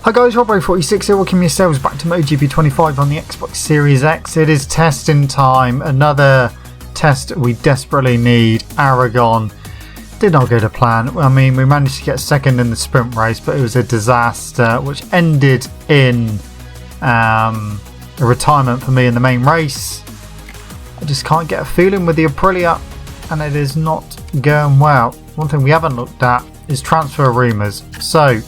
Hi guys, Robbo46 here, welcome yourselves back to MotoGP 25 on the Xbox Series X. It is testing time, another test we desperately need. Aragon did not go to plan. I mean, we managed to get second in the sprint race, but it was a disaster which ended in a retirement for me in the main race. I just can't get a feeling with the Aprilia and it is not going well. One thing we haven't looked at is transfer rumours. So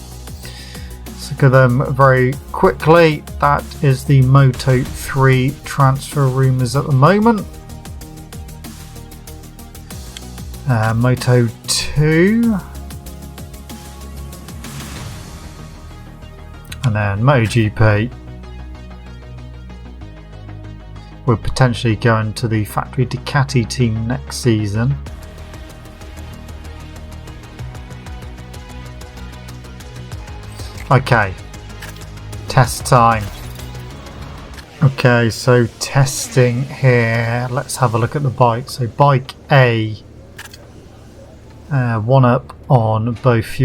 look at them very quickly. That is the Moto3 transfer rumours at the moment. Moto2. And then MotoGP. We're potentially going to the factory Ducati team next season. Okay, test time. Okay, so testing here. Let's have a look at the bike. So bike A, one up on both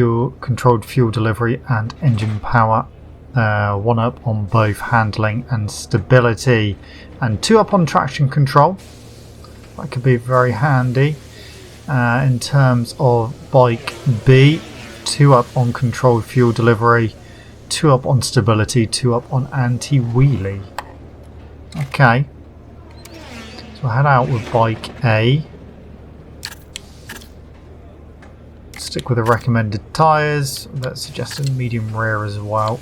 controlled fuel delivery and engine power. One up on both handling and stability, and two up on traction control. That could be very handy. In terms of bike B, two up on controlled fuel delivery, two up on stability, two up on anti-wheelie. Okay, so we'll head out with bike A. Stick with the recommended tyres. That's suggested medium rear as well.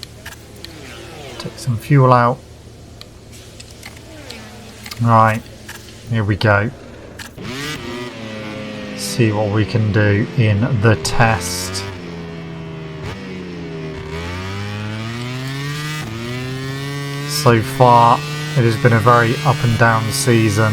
Take some fuel out. Right, here we go. See what we can do in the test. So far, it has been a very up and down season.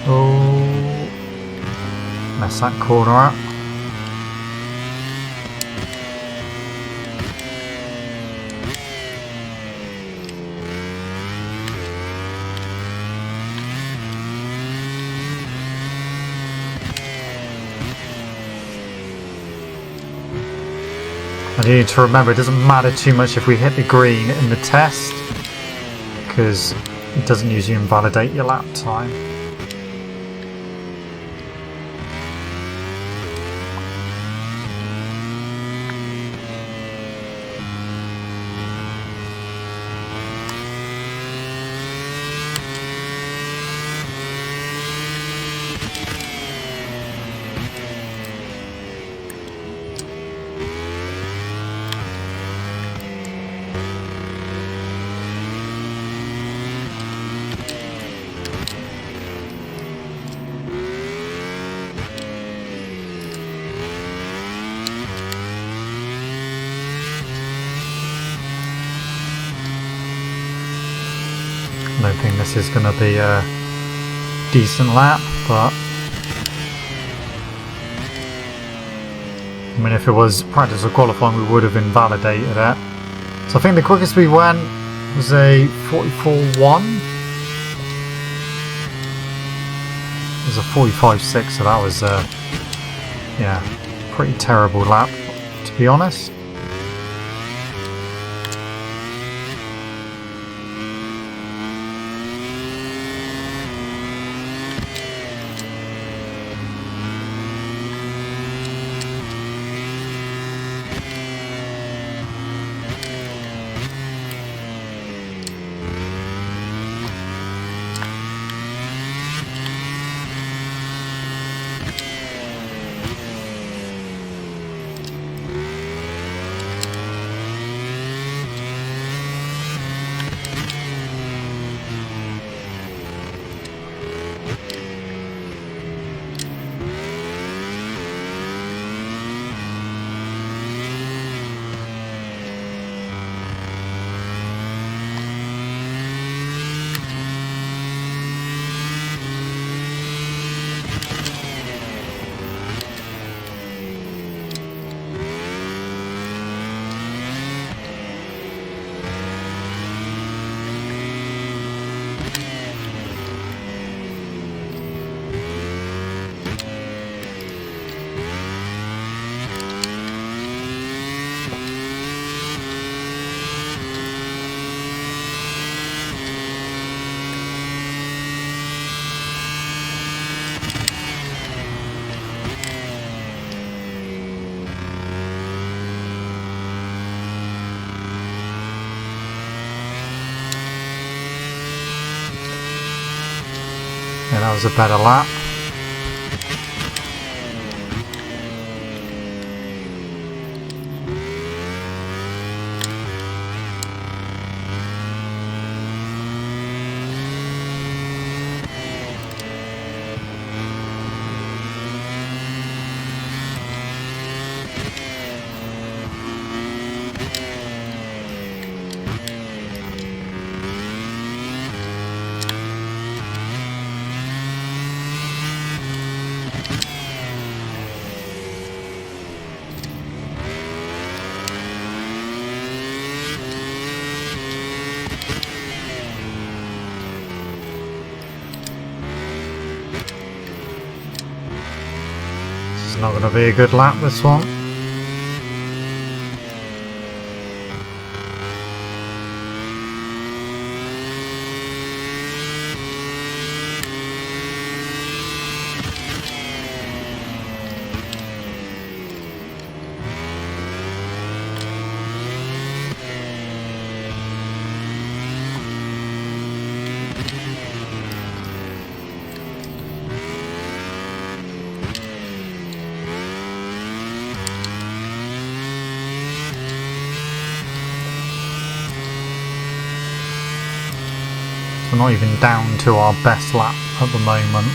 Oh, mess that corner up. I need to remember it doesn't matter too much if we hit the green in the test, because it doesn't usually invalidate your lap time. I don't think this is going to be a decent lap, but I mean, if it was practice or qualifying, we would have invalidated it. So I think the quickest we went was a 44.1. It was a 45.6, so that was yeah, pretty terrible lap, to be honest. that was a better lap. It's not going to be a good lap, this one. We're not even down to our best lap at the moment.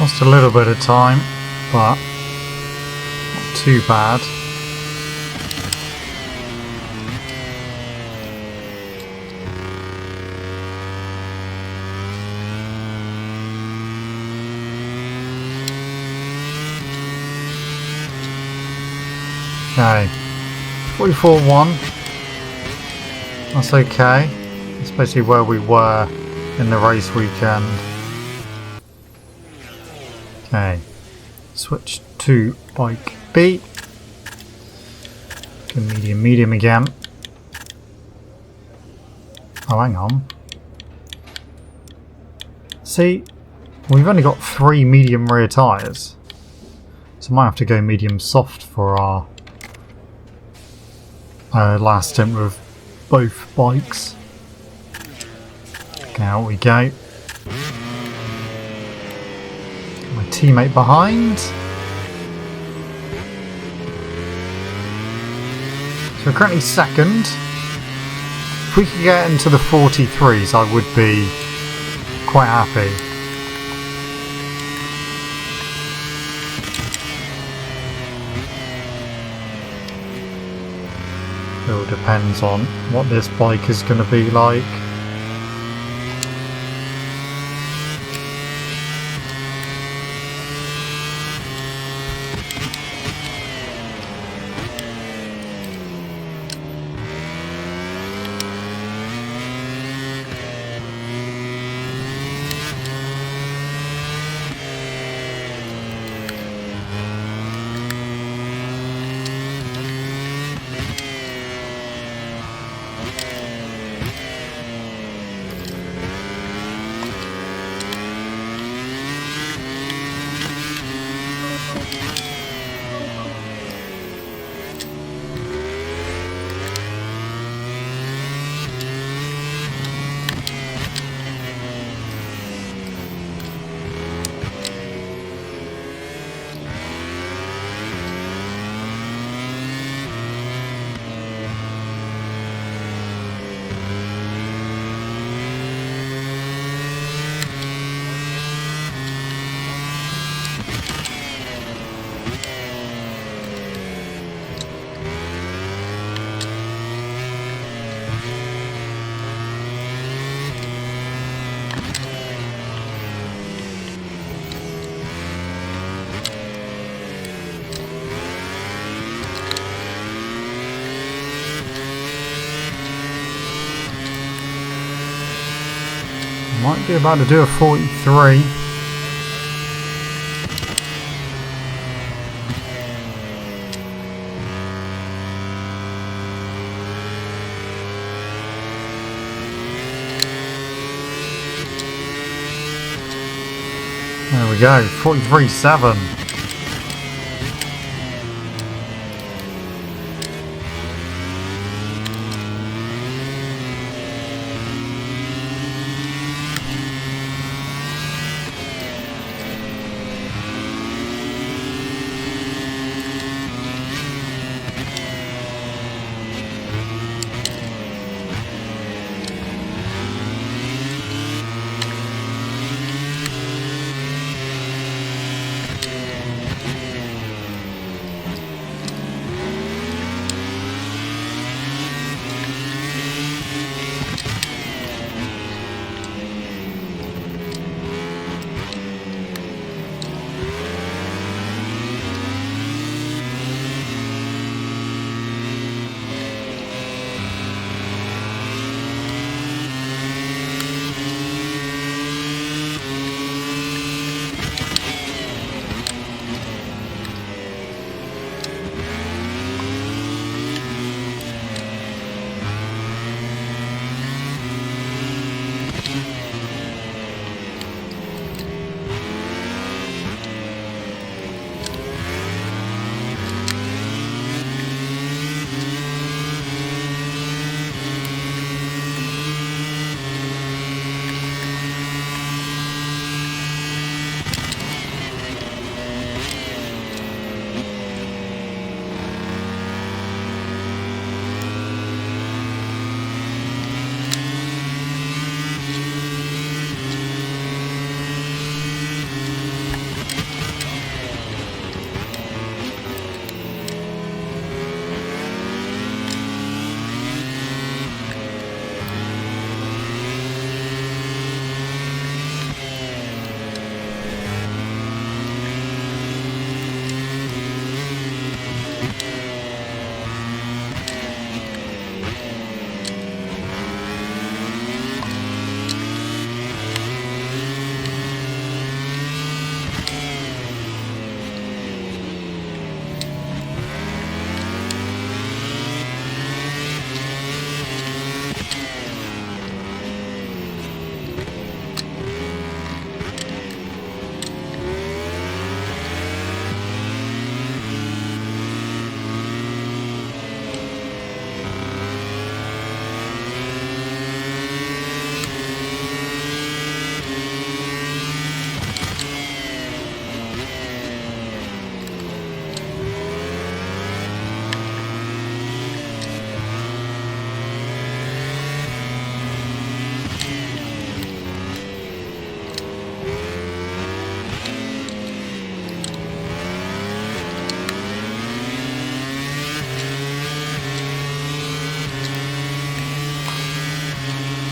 Lost a little bit of time, but not too bad. Okay, 44.1. That's okay. That's basically where we were in the race weekend. Okay, switch to bike B. Go medium again. Oh, hang on. See, we've only got 3 medium rear tyres, so I might have to go medium soft for our last stint with both bikes. Okay, out we go. My teammate behind. So we're currently second. If we could get into the 43s, I would be quite happy. It all depends on what this bike is going to be like. Might be about to do a 43. There we go, 43.7.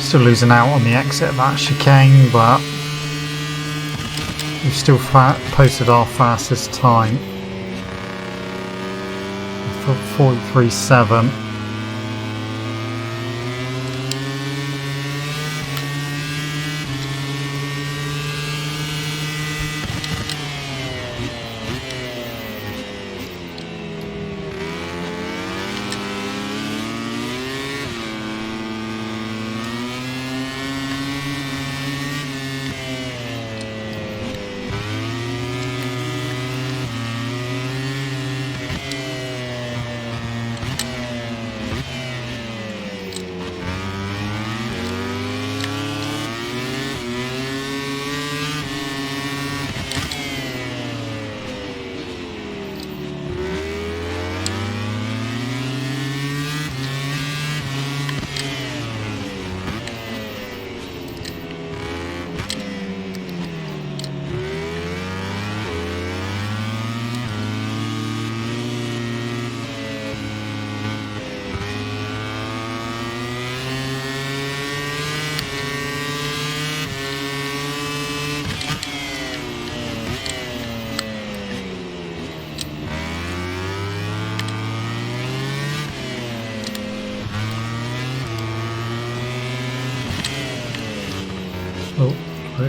Still losing out on the exit of that chicane, but we've still posted our fastest time for 43.7.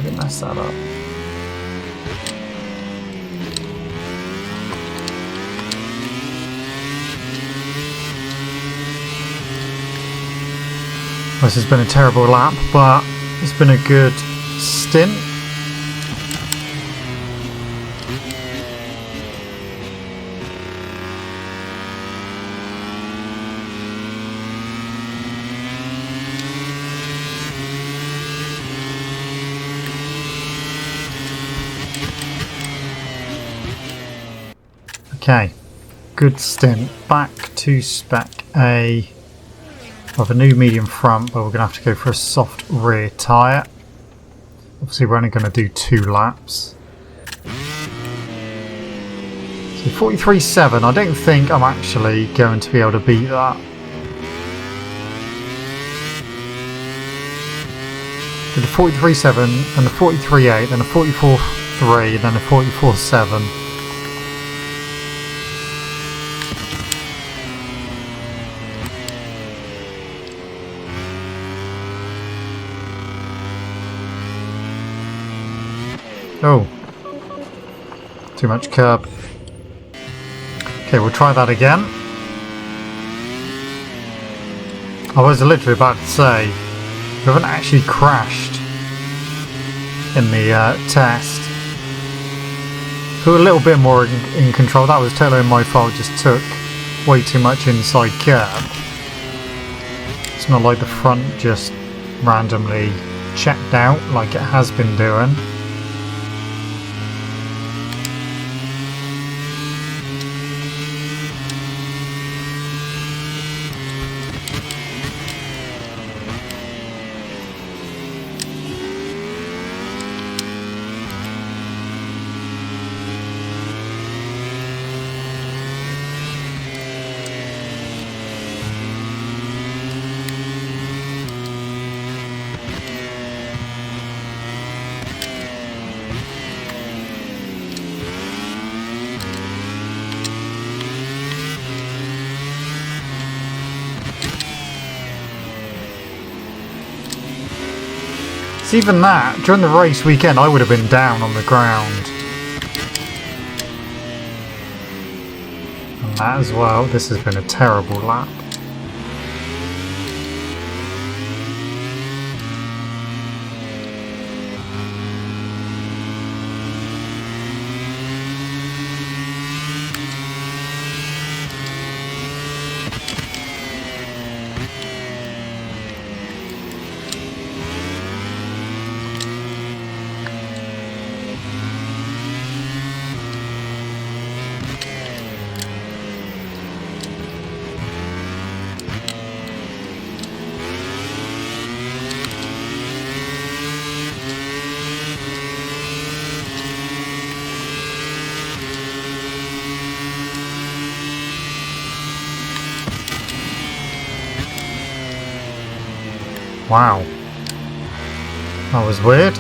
really messed that up. This has been a terrible lap, but it's been a good stint. Okay, good stint. Back to spec A. Of a new medium front, but we're going to have to go for a soft rear tyre. Obviously we're only going to do 2 laps. So 43.7, I don't think I'm actually going to be able to beat that. Did a 43.7, then a 43.8, then a 44.3, then a 44.7. Oh, too much curb. Okay, we'll try that again. I was literally about to say, we haven't actually crashed in the test. We were a little bit more in control. That was totally my fault, just took way too much inside curb. It's not like the front just randomly checked out like it has been doing. So even that, during the race weekend, I would have been down on the ground. And that as well, this has been a terrible lap. Wow. That was weird.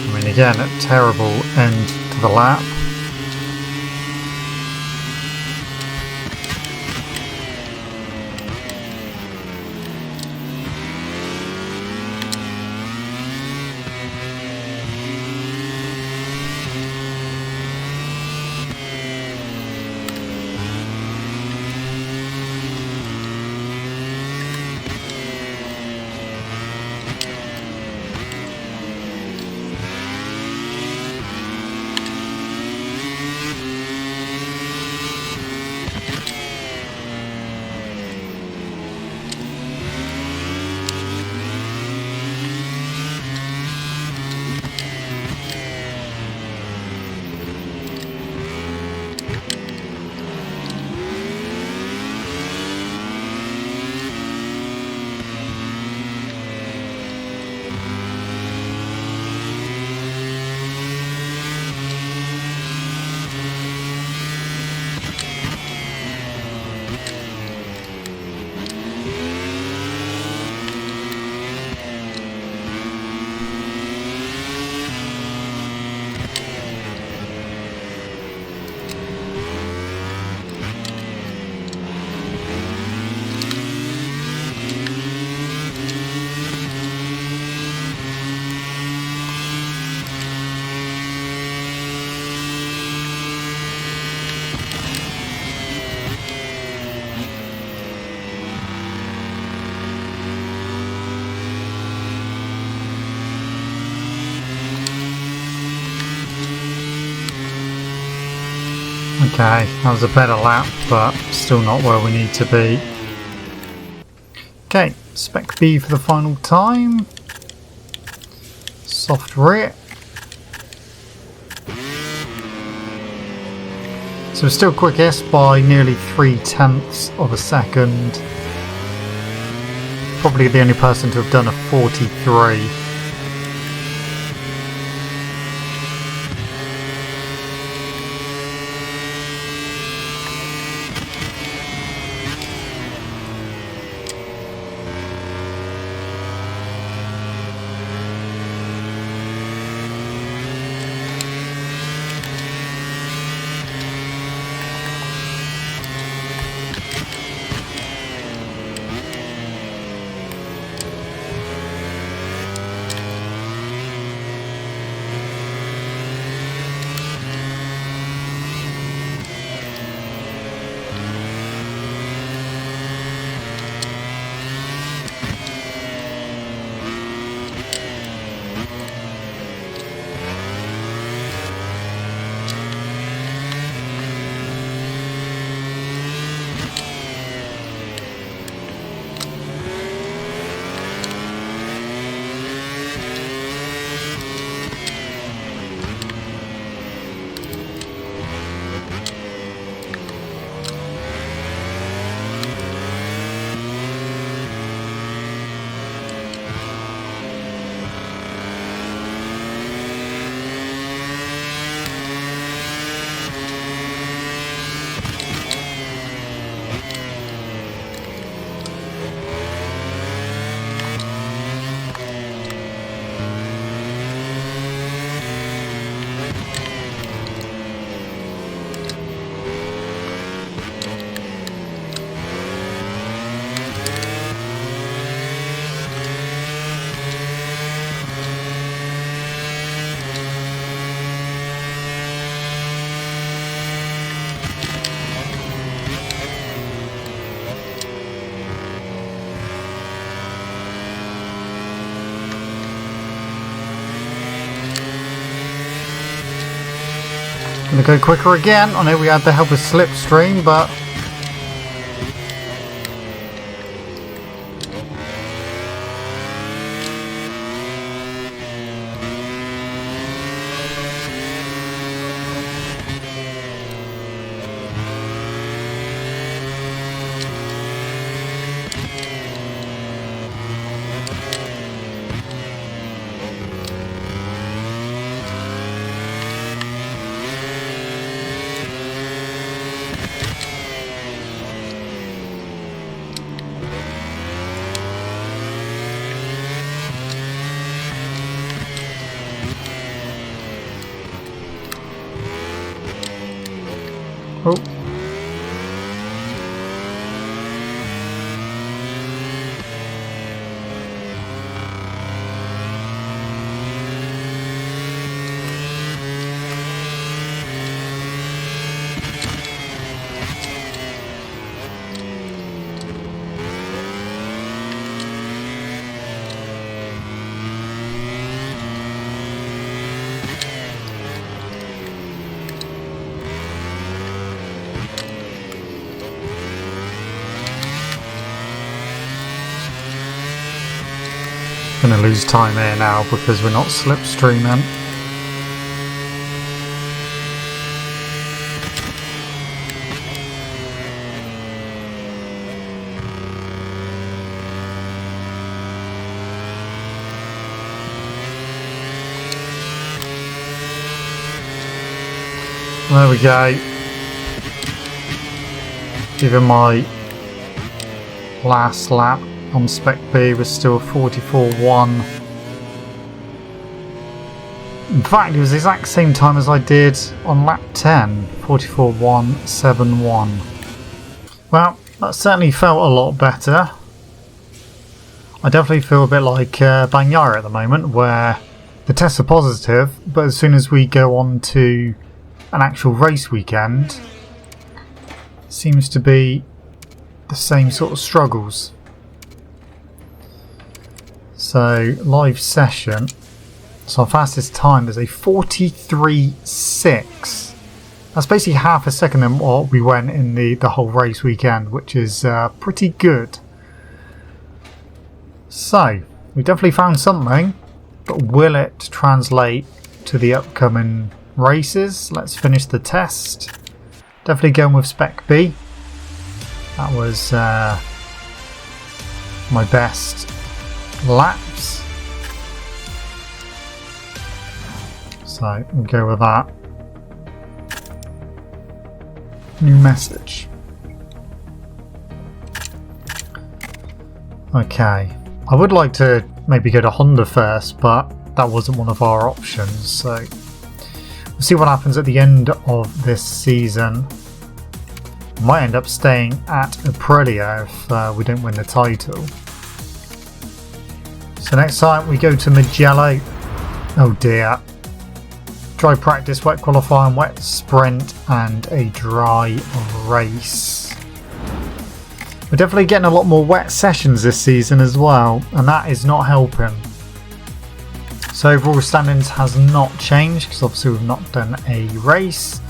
I mean, again, a terrible end to the lap. Okay, that was a better lap, but still not where we need to be. Okay, Spec B for the final time. Soft rear. So we're still quickest by nearly 0.3 of a second. Probably the only person to have done a 43. Gonna go quicker again. I know we had the help of slipstream, but oh. Gonna lose time here now because we're not slipstreaming. There we go. Even my last lap on Spec B was still 44.1. In fact, it was the exact same time as I did on lap 10, 44.171. Well, that certainly felt a lot better. I definitely feel a bit like Bagnaia at the moment, where the tests are positive, but as soon as we go on to an actual race weekend, it seems to be the same sort of struggles. So, live session. So our fastest time is a 43.6. That's basically half a second than what we went in the whole race weekend, which is pretty good. So, we definitely found something, but will it translate to the upcoming races? Let's finish the test. Definitely going with Spec B. That was my best laps. So, we'll go with that. New message. Okay. I would like to maybe go to Honda first, but that wasn't one of our options, so we'll see what happens at the end of this season. Might end up staying at Aprilia if we don't win the title. So next time we go to Mugello. Oh dear. Dry practice, wet qualifying, wet sprint and a dry race. We're definitely getting a lot more wet sessions this season as well, and that is not helping. So overall standings has not changed because obviously we've not done a race.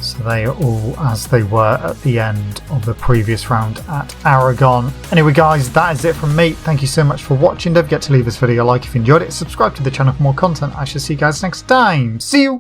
So they are all as they were at the end of the previous round at Aragon. Anyway guys, that is it from me. Thank you so much for watching. Don't forget to leave this video a like if you enjoyed it. Subscribe to the channel for more content. I shall see you guys next time. See you!